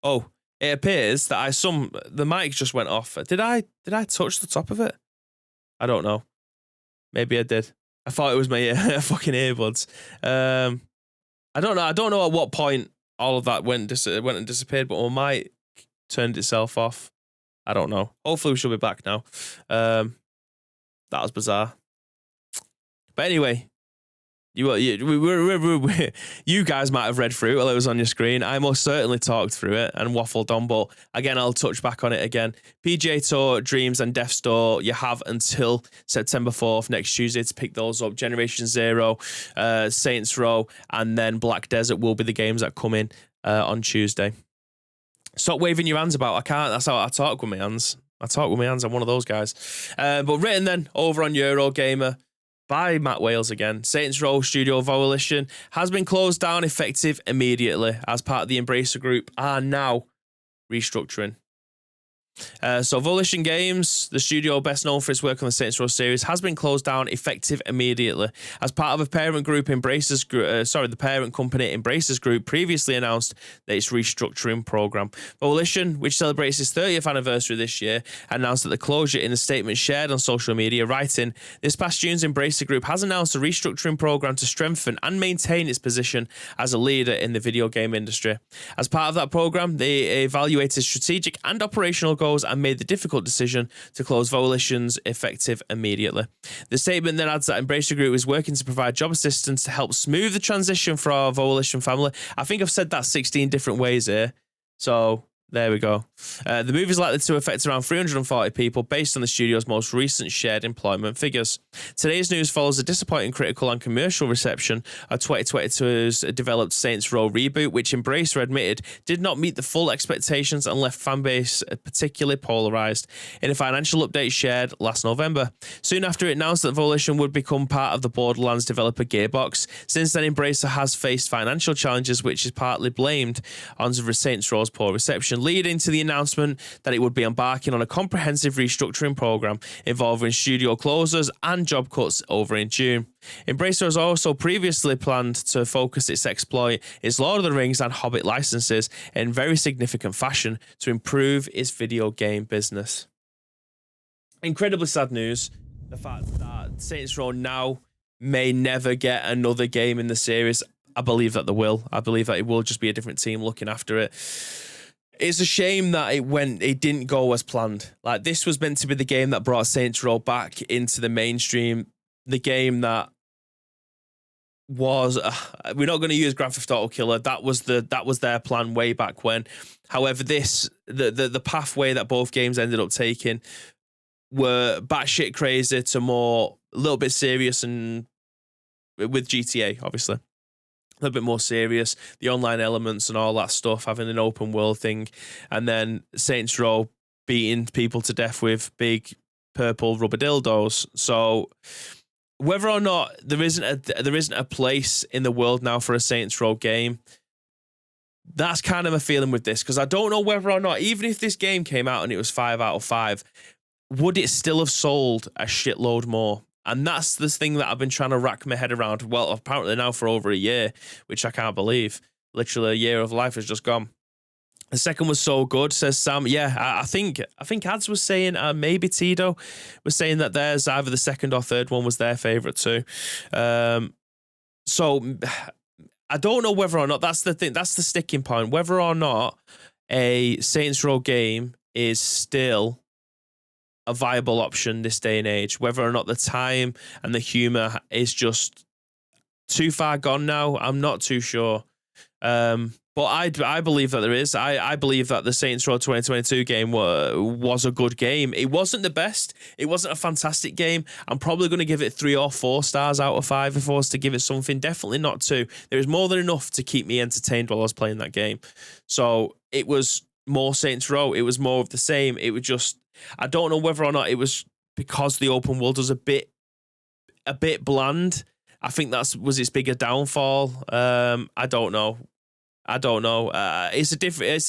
Speaker 1: Oh, it appears that the mic just went off. Did I touch the top of it? I don't know. Maybe I did. I thought it was my fucking earbuds. I don't know. I don't know at what point all of that went and disappeared, but my mic turned itself off. I don't know. Hopefully we should be back now. That was bizarre. But anyway, you guys might have read through it while it was on your screen. I most certainly talked through it and waffled on, but again, I'll touch back on it again. PGA Tour, Dreams, and Death Store, you have until September 4th, next Tuesday, to pick those up. Generation Zero, Saints Row, and then Black Desert will be the games that come in on Tuesday. Stop waving your hands about. I can't. That's how I talk with my hands. I'm one of those guys. But written then over on Eurogamer by Matt Wales again. Saints Row Studio Volition has been closed down effective immediately as part of the Embracer Group are now restructuring. So Volition Games, the studio best known for its work on the Saints Row series, has been closed down effective immediately as part of a parent group the parent company Embracer's Group previously announced that its restructuring program. Volition, which celebrates its 30th anniversary this year, announced that the closure in a statement shared on social media, writing, "This past June's Embracer Group has announced a restructuring program to strengthen and maintain its position as a leader in the video game industry. As part of that program, they evaluated strategic and operational goals and made the difficult decision to close Volition's effective immediately." The statement then adds that Embracer Group is working to provide job assistance to help smooth the transition for our Volition family. I think I've said that 16 different ways here. So there we go. The move is likely to affect around 340 people based on the studio's most recent shared employment figures. Today's news follows a disappointing critical and commercial reception of 2022's developed Saints Row reboot, which Embracer admitted did not meet the full expectations and left fanbase particularly polarized. In a financial update shared last November, soon after it announced that Volition would become part of the Borderlands developer Gearbox. Since then, Embracer has faced financial challenges, which is partly blamed on Saints Row's poor reception, leading to the announcement that it would be embarking on a comprehensive restructuring program involving studio closures and job cuts over in June. Embracer has also previously planned to focus its Lord of the Rings and Hobbit licenses in very significant fashion to improve its video game business. Incredibly sad news. The fact that Saints Row now may never get another game in the series. I believe that they will. I believe that it will just be a different team looking after it. It's a shame that it didn't go as planned. Like, this was meant to be the game that brought Saints Row back into the mainstream. The game that was we're not going to use Grand Theft Auto Killer. That was their plan way back when. However, the pathway that both games ended up taking were batshit crazy to more a little bit serious, and with GTA obviously a little bit more serious, the online elements and all that stuff, having an open world thing, and then Saints Row beating people to death with big purple rubber dildos. So whether or not there isn't a place in the world now for a Saints Row game, that's kind of a feeling with this, because I don't know whether or not, even if this game came out and it was 5 out of 5, would it still have sold a shitload more? And that's the thing that I've been trying to rack my head around. Well, apparently now for over a year, which I can't believe. Literally a year of life has just gone. The second was so good, says Sam. Yeah, I think Ads was saying, maybe Tito was saying that theirs, either the second or third one, was their favourite too. So I don't know whether or not, that's the thing, that's the sticking point, whether or not a Saints Row game is still a viable option this day and age, whether or not the time and the humor is just too far gone now. I'm not too sure. But I believe that there is. I believe that the Saints Row 2022 game was a good game. It wasn't the best. It wasn't a fantastic game. I'm probably going to give it 3 or 4 stars out of 5 if I was to give it something. Definitely not 2. There was more than enough to keep me entertained while I was playing that game. So it was more Saints Row. It was more of the same. It was just, I don't know whether or not it was because the open world was a bit bland. I think that was its bigger downfall. I don't know. It's a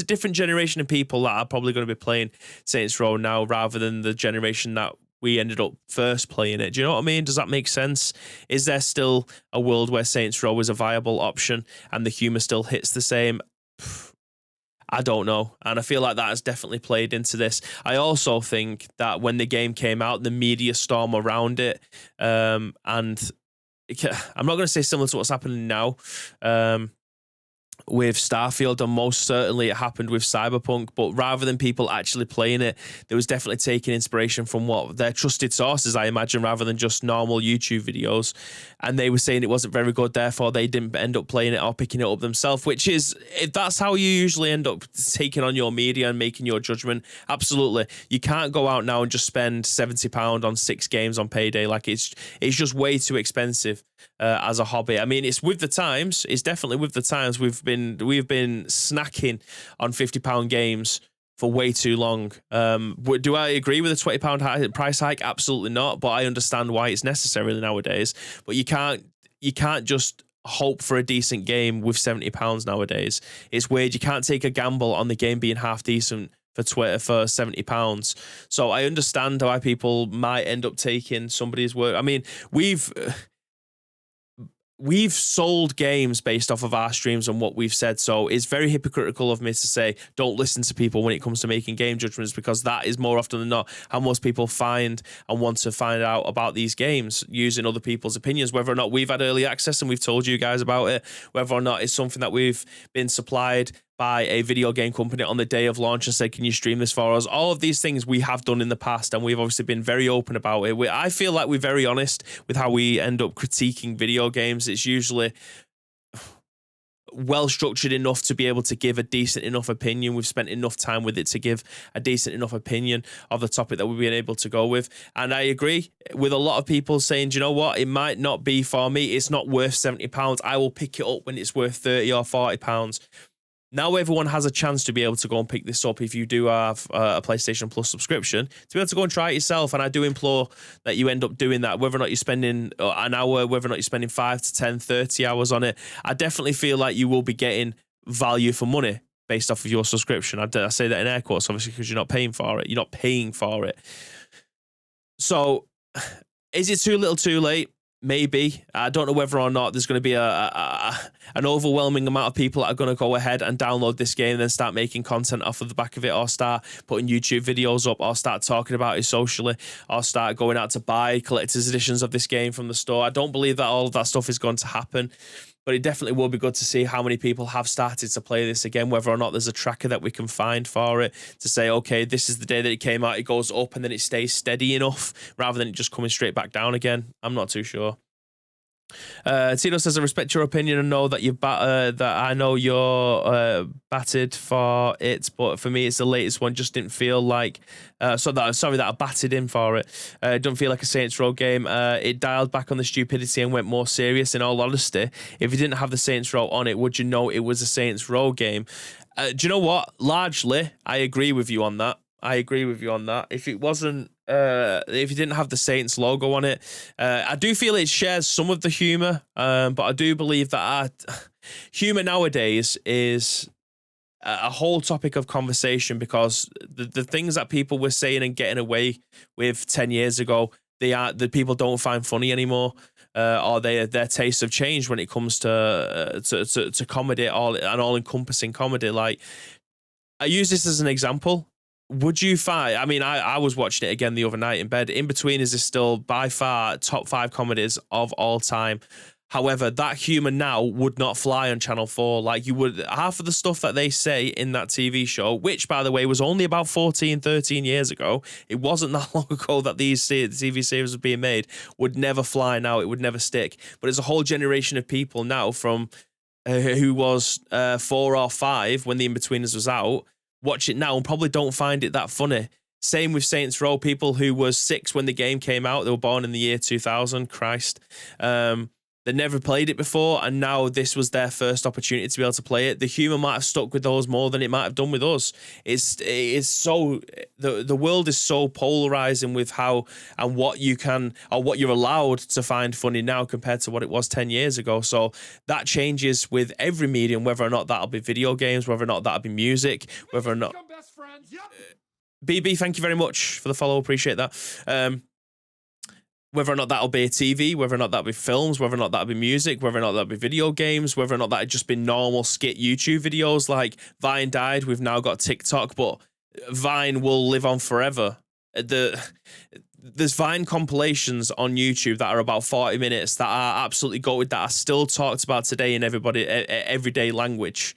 Speaker 1: different generation of people that are probably going to be playing Saints Row now, rather than the generation that we ended up first playing it. Do you know what I mean? Does that make sense? Is there still a world where Saints Row is a viable option and the humor still hits the same? I don't know. And I feel like that has definitely played into this. I also think that when the game came out, the media storm around it, and I'm not going to say similar to what's happening now, with Starfield, and most certainly it happened with Cyberpunk, but rather than people actually playing it, there was definitely taking inspiration from what their trusted sources, I imagine, rather than just normal YouTube videos, and they were saying it wasn't very good, therefore they didn't end up playing it or picking it up themselves, which is, if that's how you usually end up taking on your media and making your judgment, absolutely. You can't go out now and just spend £70 on 6 games on payday. Like, it's just way too expensive as a hobby. I mean, it's with the times. It's definitely with the times. We've been snacking on £50 games for way too long. Do I agree with a £20 price hike? Absolutely not. But I understand why it's necessary nowadays. But you can't just hope for a decent game with £70 nowadays. It's weird. You can't take a gamble on the game being half decent for Twitter for £70. So I understand why people might end up taking somebody's word. I mean, we've sold games based off of our streams and what we've said, so it's very hypocritical of me to say don't listen to people when it comes to making game judgments, because that is more often than not how most people find and want to find out about these games, using other people's opinions, whether or not we've had early access and we've told you guys about it, whether or not it's something that we've been supplied by a video game company on the day of launch and said, can you stream this for us? All of these things we have done in the past, and we've obviously been very open about it. I feel like we're very honest with how we end up critiquing video games. It's usually well structured enough to be able to give a decent enough opinion. We've spent enough time with it to give a decent enough opinion of the topic that we've been able to go with. And I agree with a lot of people saying, do you know what? It might not be for me. It's not worth £70. I will pick it up when it's worth £30 or £40. Now everyone has a chance to be able to go and pick this up if you do have a PlayStation Plus subscription, to be able to go and try it yourself. And I do implore that you end up doing that, whether or not you're spending an hour, whether or not you're spending 5 to 10, 30 hours on it. I definitely feel like you will be getting value for money based off of your subscription. I say that in air quotes, obviously, because you're not paying for it. You're not paying for it. So is it too little too late? Maybe. I don't know whether or not there's going to be an overwhelming amount of people that are going to go ahead and download this game and then start making content off of the back of it, or start putting YouTube videos up, or start talking about it socially, or start going out to buy collector's editions of this game from the store. I don't believe that all of that stuff is going to happen, but it definitely will be good to see how many people have started to play this again, whether or not there's a tracker that we can find for it to say, okay, this is the day that it came out, it goes up and then it stays steady enough rather than it just coming straight back down again. I'm not too sure. Tino says, I respect your opinion and know that that I know you're batted for it, but for me it's the latest one. Just didn't feel like that I batted in for it. It don't feel like a Saints Row game. It dialed back on the stupidity and went more serious. In all honesty, if you didn't have the Saints Row on it, would you know it was a Saints Row game? Do you know what? Largely, I agree with you on that. If it wasn't, if you didn't have the Saints logo on it, I do feel it shares some of the humor, but I do believe that humor nowadays is a whole topic of conversation, because the things that people were saying and getting away with 10 years ago, the people don't find funny anymore, or their tastes have changed when it comes to comedy, all-encompassing comedy. Like, I use this as an example. Would you find, I mean, I was watching it again the other night in bed. In Between is still by far top 5 comedies of all time. However, that humor now would not fly on Channel 4. Like, you would, half of the stuff that they say in that TV show, which, by the way, was only about 14, 13 years ago, it wasn't that long ago that these TV series were being made, would never fly now. It would never stick. But there's a whole generation of people now from who was 4 or 5 when The Inbetweeners was out, watch it now and probably don't find it that funny. Same with Saints Row. People who were 6 when the game came out, they were born in the year 2000, Christ. They never played it before, and now this was their first opportunity to be able to play it. The humor might have stuck with those more than it might have done with us. It's so, the world is so polarizing with how and what you can, or what you're allowed to find funny now compared to what it was 10 years ago. So that changes with every medium, whether or not that'll be video games, whether or not that'll be music, whether or not. BB, thank you very much for the follow. Appreciate that. whether or not that'll be TV, whether or not that'll be films, whether or not that'll be music, whether or not that'll be video games, whether or not that'll just be normal skit YouTube videos. Like Vine died, we've now got TikTok, but Vine will live on forever. There's Vine compilations on YouTube that are about 40 minutes that are absolutely goated, that are still talked about today in everyday language.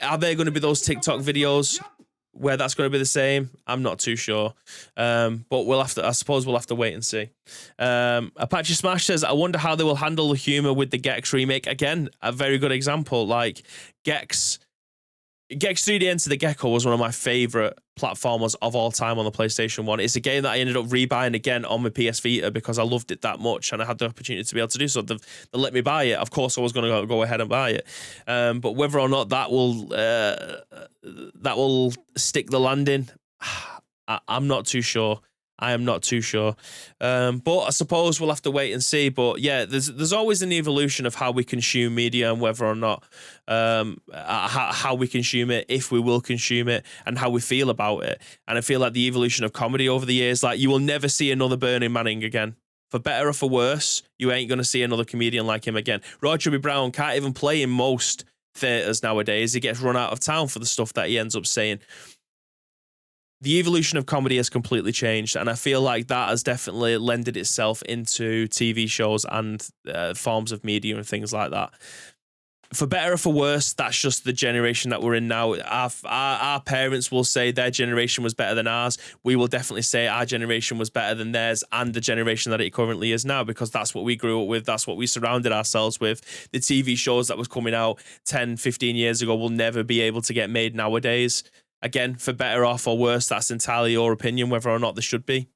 Speaker 1: Are there going to be those TikTok videos where that's going to be the same? I'm not too sure. But I suppose we'll have to wait and see. Apache Smash says, I wonder how they will handle the humor with the Gex remake. Again, a very good example. Like Gex 3D Enter the Gecko was one of my favorite platformers of all time on the PlayStation 1. It's a game that I ended up rebuying again on my PS Vita because I loved it that much and I had the opportunity to be able to do so. They let me buy it. Of course, I was going to go ahead and buy it. But whether or not that will stick the landing, I'm not too sure. I am not too sure. But I suppose we'll have to wait and see. But yeah, there's always an evolution of how we consume media and whether or not how we consume it, if we will consume it, and how we feel about it. And I feel like the evolution of comedy over the years, like you will never see another Bernie Manning again. For better or for worse, you ain't going to see another comedian like him again. Roy Chubby Brown can't even play in most theatres nowadays. He gets run out of town for the stuff that he ends up saying. The evolution of comedy has completely changed, and I feel like that has definitely lended itself into TV shows and forms of media and things like that. For better or for worse, that's just the generation that we're in now. Our parents will say their generation was better than ours. We will definitely say our generation was better than theirs and the generation that it currently is now, because that's what we grew up with. That's what we surrounded ourselves with. The TV shows that was coming out 10, 15 years ago will never be able to get made nowadays. Again, for better or for worse, that's entirely your opinion, whether or not they should be.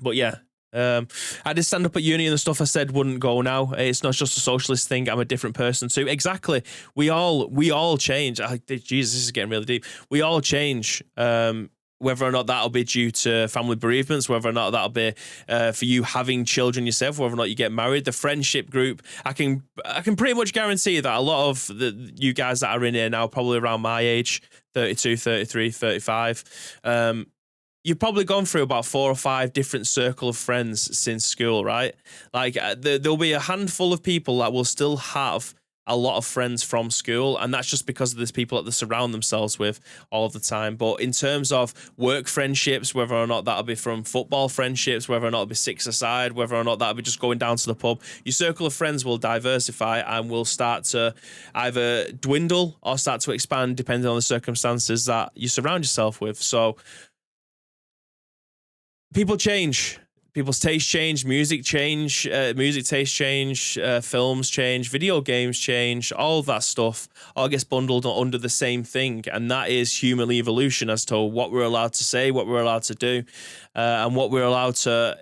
Speaker 1: But yeah, I did stand up at uni and the stuff I said wouldn't go now. It's not just a socialist thing. I'm a different person too. Exactly. We all change. Jesus, this is getting really deep. We all change. Whether or not that'll be due to family bereavements, whether or not that'll be for you having children yourself, whether or not you get married, the friendship group, I can pretty much guarantee that a lot of you guys that are in here now, probably around my age, 32, 33, 35, you've probably gone through about 4 or 5 different circle of friends since school, right? Like there'll be a handful of people that will still have a lot of friends from school, and that's just because of these people that they surround themselves with all the time. But in terms of work friendships, whether or not that'll be from football friendships, whether or not it'll be six-a-side, whether or not that'll be just going down to the pub, your circle of friends will diversify and will start to either dwindle or start to expand depending on the circumstances that you surround yourself with. So people change. People's tastes change, music tastes change, films change, video games change, all of that stuff all gets bundled under the same thing. And that is human evolution as to what we're allowed to say, what we're allowed to do, and what we're allowed to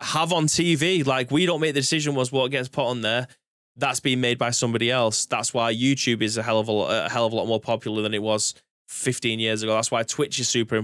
Speaker 1: have on TV. Like, we don't make the decision was what gets put on there. That's being made by somebody else. That's why YouTube is a hell of a lot more popular than it was 15 years ago. That's why Twitch is super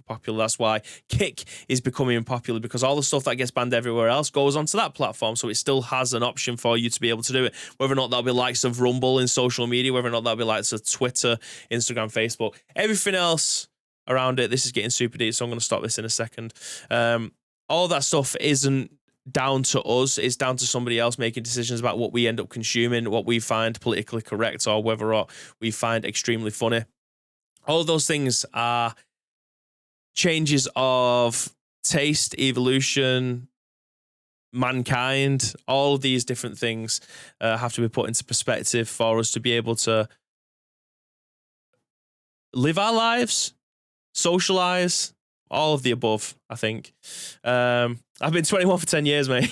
Speaker 1: popular. That's why Kick is becoming popular, because all the stuff that gets banned everywhere else goes onto that platform. So it still has an option for you to be able to do it. Whether or not that'll be likes of Rumble in social media, whether or not that'll be likes of Twitter, Instagram, Facebook, everything else around it. This is getting super deep, so I'm going to stop this in a second. All that stuff isn't down to us. It's down to somebody else making decisions about what we end up consuming, what we find politically correct, or whether or not we find extremely funny. All of those things are changes of taste, evolution, mankind. All of these different things have to be put into perspective for us to be able to live our lives, socialize, all of the above, I think. I've been 21 for 10 years, mate.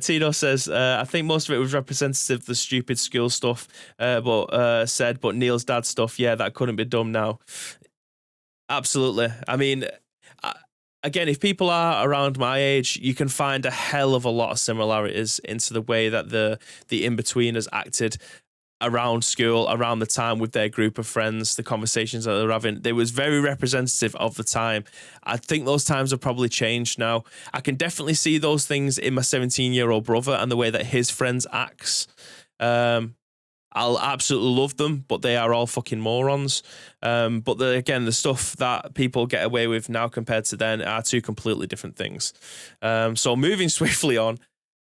Speaker 1: Tino says, I think most of it was representative of the stupid school stuff, but Neil's dad stuff, yeah, that couldn't be done now. Absolutely. I mean, again, if people are around my age, you can find a hell of a lot of similarities into the way that the in-betweeners acted around school, around the time with their group of friends, the conversations that they're having. They was very representative of the time. I think those times have probably changed now. I can definitely see those things in my 17-year-old brother and the way that his friends acts. I'll absolutely love them, but they are all fucking morons. But the stuff that people get away with now compared to then are two completely different things. So moving swiftly on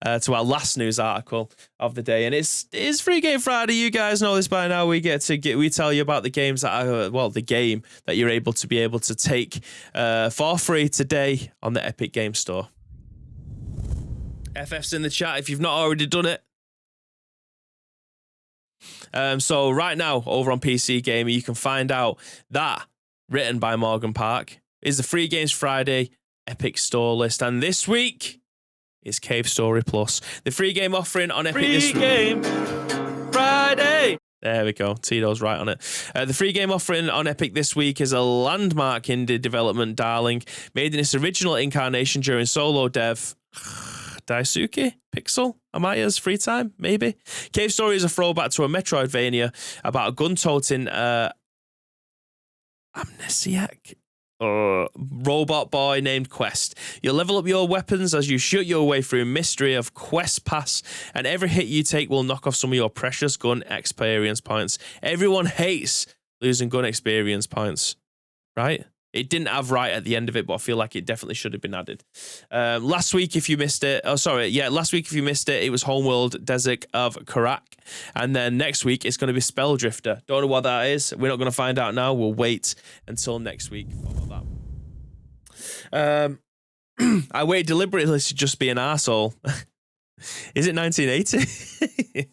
Speaker 1: to our last news article of the day, and it's Free Game Friday. You guys know this by now. We tell you about the games that are the game that you're able to take for free today on the Epic Game Store. FF's in the chat if you've not already done it. So right now over on PC Gamer, you can find out that, written by Morgan Park, is the Free Games Friday Epic Store list, and this week is Cave Story Plus, the free game offering on Epic. Free Game Friday. There we go. Tito's right on it. The free game offering on Epic this week is a landmark indie development darling, made in its original incarnation during solo dev. Daisuke Pixel Amaya's free time, maybe. Cave Story is a throwback to a Metroidvania about a gun-toting amnesiac robot boy named Quest. You'll level up your weapons as you shoot your way through mystery of Quest Pass, and every hit you take will knock off some of your precious gun experience points. Everyone hates losing gun experience points, right? It didn't have right at the end of it, but I feel like it definitely should have been added. Last week, if you missed it, it was Homeworld Desert of Karak. And then next week, it's going to be Spelldrifter. Don't know what that is. We're not going to find out now. We'll wait until next week for that. I waited deliberately to just be an arsehole. Is it 1980?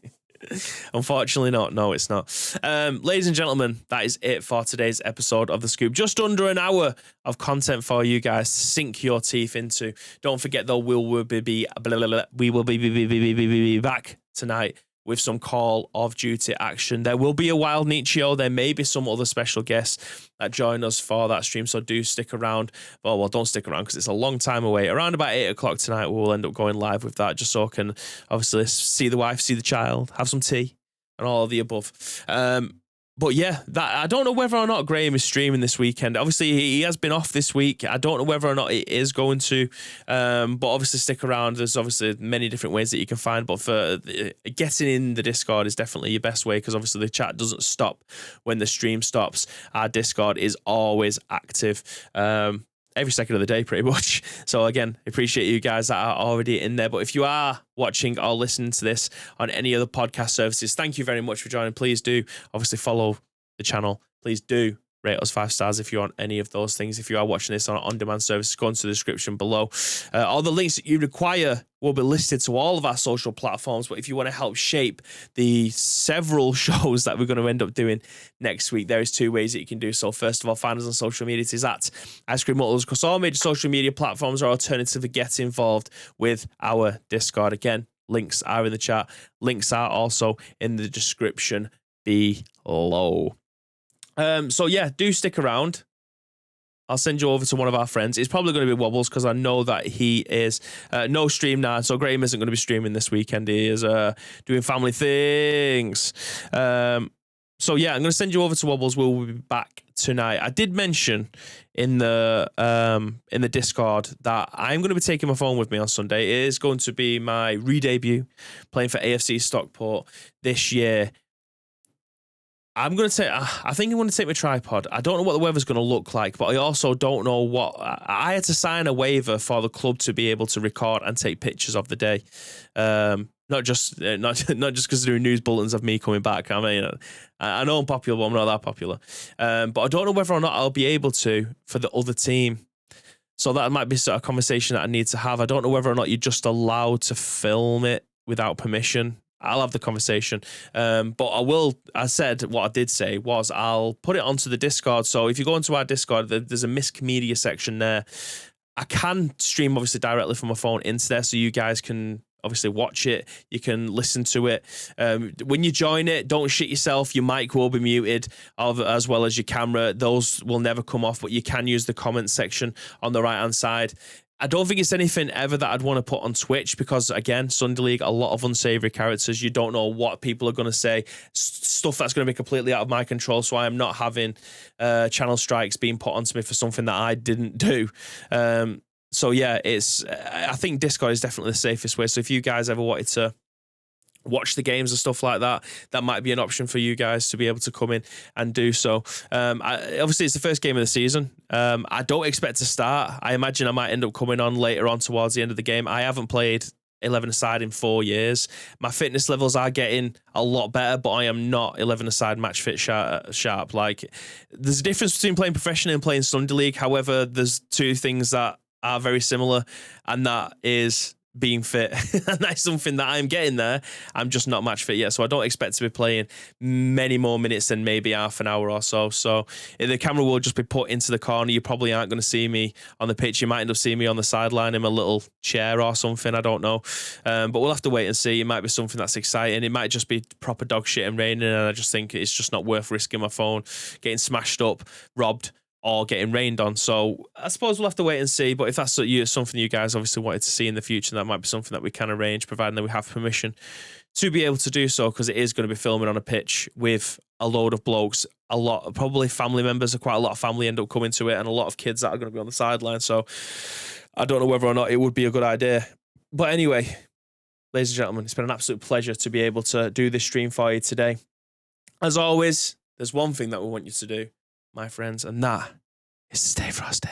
Speaker 1: Unfortunately not. No, it's not. Ladies and gentlemen, that is it for today's episode of The Scoop. Just under an hour of content for you guys to sink your teeth into. Don't forget though, we will be back tonight with some Call of Duty action. There will be a Wild Nietzsche. There may be some other special guests that join us for that stream, so do stick around. Well, don't stick around because it's a long time away. Around about 8 o'clock tonight, we'll end up going live with that, just so I can obviously see the wife, see the child, have some tea, and all of the above. But yeah, I don't know whether or not Graham is streaming this weekend. Obviously, he has been off this week. I don't know whether or not it is going to. But obviously, stick around. There's obviously many different ways that you can find. But for getting in the Discord is definitely your best way, because obviously the chat doesn't stop when the stream stops. Our Discord is always active. Every second of the day, pretty much. So again, appreciate you guys that are already in there. But if you are watching or listening to this on any other podcast services, thank you very much for joining. Please do obviously follow the channel. Please do rate us 5 stars if you want any of those things. If you are watching this on demand services, go into the description below. All the links that you require will be listed to all of our social platforms. But if you want to help shape the several shows that we're going to end up doing next week, there is 2 ways that you can do so. First of all, find us on social media. It is at Ice Cream Muttles across all major social media platforms, or alternatively, get involved with our Discord. Again, links are in the chat. Links are also in the description below. So yeah, do stick around. I'll send you over to one of our friends. It's probably going to be Wobbles, because I know that he is no stream now. So Graham isn't going to be streaming this weekend. He is doing family things. So yeah, I'm going to send you over to Wobbles. We'll be back tonight. I did mention in the Discord that I'm going to be taking my phone with me on Sunday. It is going to be my re-debut playing for AFC Stockport this year. I think I'm going to take my tripod. I don't know what the weather's going to look like, but I also don't know what. I had to sign a waiver for the club to be able to record and take pictures of the day. Not just because they're doing news bulletins of me coming back. I mean, I know I'm popular, but I'm not that popular. But I don't know whether or not I'll be able to for the other team. So that might be sort of conversation that I need to have. I don't know whether or not you're just allowed to film it without permission. I'll have the conversation. But what I did say was I'll put it onto the Discord. So if you go into our Discord, there's a Misk Media section there. I can stream obviously directly from my phone into there, so you guys can obviously watch it. You can listen to it. When you join it, don't shit yourself. Your mic will be muted, as well as your camera. Those will never come off, but you can use the comment section on the right-hand side. I don't think it's anything ever that I'd want to put on Twitch, because, again, Sunday League, a lot of unsavory characters. You don't know what people are going to say. Stuff that's going to be completely out of my control, so I am not having channel strikes being put onto me for something that I didn't do. So, yeah, I think Discord is definitely the safest way. So if you guys ever wanted to watch the games and stuff like that, that might be an option for you guys to be able to come in and do so. Obviously, it's the first game of the season. I don't expect to start. I imagine I might end up coming on later on towards the end of the game. I haven't played 11-a-side in 4 years. My fitness levels are getting a lot better, but I am not 11-a-side match fit sharp. Like, there's a difference between playing professionally and playing Sunday League. However, there's two things that are very similar, and that is being fit. And that's something that I'm getting there. I'm just not match fit yet, so I don't expect to be playing many more minutes than maybe half an hour or so. So the camera will just be put into the corner. You probably aren't going to see me on the pitch. You might end up seeing me on the sideline in a little chair or something. I don't know, but we'll have to wait and see. It might be something that's exciting. It might just be proper dog shit and raining, and I just think it's just not worth risking my phone getting smashed up, robbed, or getting rained on. So I suppose we'll have to wait and see. But if that's something you guys obviously wanted to see in the future, that might be something that we can arrange, providing that we have permission to be able to do so, because it is going to be filming on a pitch with a load of blokes, a lot, probably family members. Quite a lot of family end up coming to it, and a lot of kids that are going to be on the sideline. So I don't know whether or not it would be a good idea. But anyway, ladies and gentlemen, it's been an absolute pleasure to be able to do this stream for you today. As always, there's one thing that we want you to do, my friends, and that is to stay frosty.